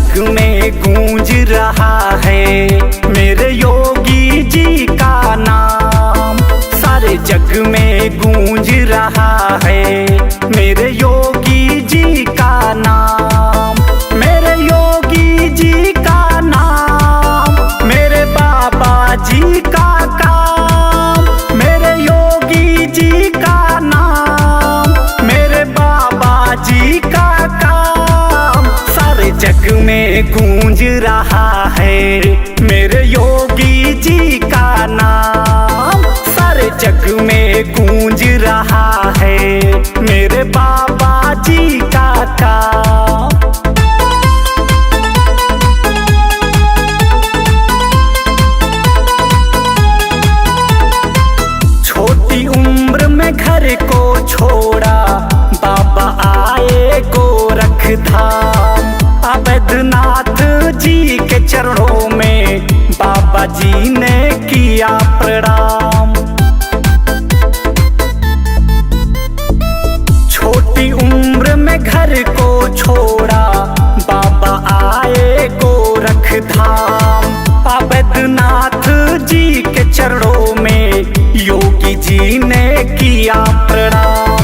जग में गूंज रहा है मेरे योगी जी का नाम। सारे जग में गूंज रहा है मेरे योगी जी का नाम। मेरे योगी जी का नाम, मेरे बाबा जी का काम। मेरे योगी जी का नाम, मेरे बाबा जी का काम। सारे जग में गूंज रहा है मेरे योगी जी का नाम। सारे जग में गूंज रहा है मेरे बाबा जी का काम। छोटी उम्र में घर को छोड़ा बाबा आए गोरख धाम। अवैधनाथ जी के चरणों में बाबा जी ने किया प्रणाम। छोटी उम्र में घर को छोड़ा बाबा आए गोरख धाम। अवैधनाथ जी के चरणों में योगी जी ने किया प्रणाम।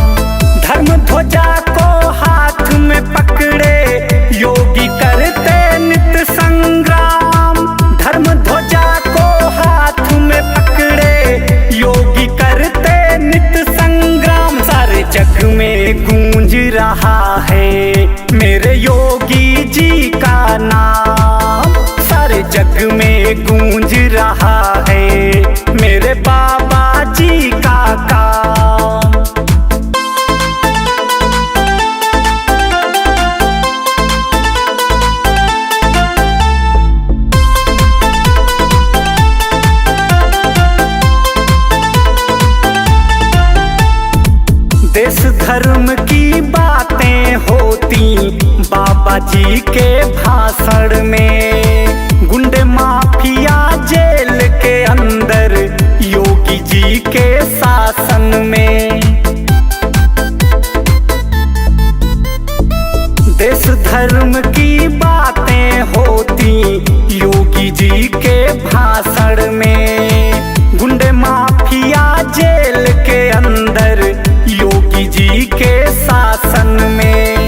धर्म ध्वजा को हाथ में पकड़े योगी करते नित्य संग्राम। धर्म ध्वजा को हाथ में पकड़े योगी करते नित्य संग्राम। सारे जग में गूंज रहा है मेरे योगी जी का नाम। सारे जग में गूंज रहा है मेरे बाबा जी का काम। देश धर्म की बातें होती बाबा जी के भाषण में। गुंडे माफिया जेल के अंदर योगी जी के शासन में। देश धर्म की बातें होती योगी जी के भाषण में। गुंडे माफिया जेल के अंदर योगी जी के शासन में।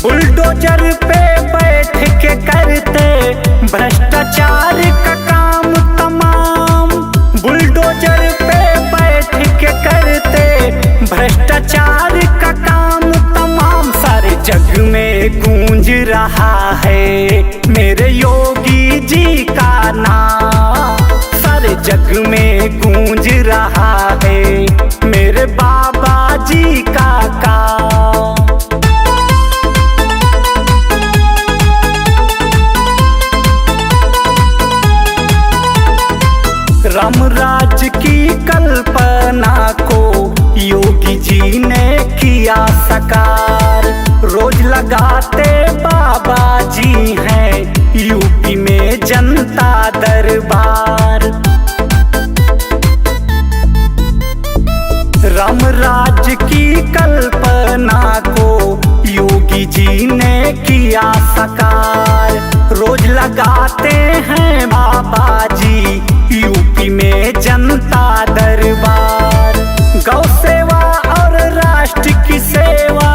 बुलडोजर पे बैठ के करते भ्रष्टाचार का काम तमाम। बुलडोजर पे बैठ के करते भ्रष्टाचार का काम तमाम। सारे जग में गूंज रहा है मेरे योगी जी का नाम। सारे जग में गूंज रहा है मेरे बाबा जी का काम। राम राज्य की कल्पना को योगी जी ने किया साकार। रोज लगाते बाबा जी हैं यूपी में जनता दरबार। राम राज्य की कल्पना को योगी जी ने किया साकार। रोज लगाते हैं बाबा जी यूपी में जनता दरबार। गौ सेवा और राष्ट्र की सेवा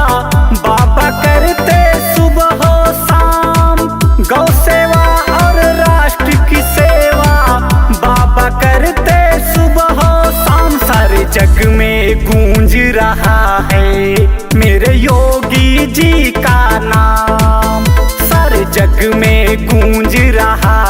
बाबा करते सुबह शाम। गौ सेवा और राष्ट्र की सेवा बाबा करते सुबह शाम। सारे जग में गूंज रहा है मेरे योगी जी का नाम। सारे जग में गूंज रहा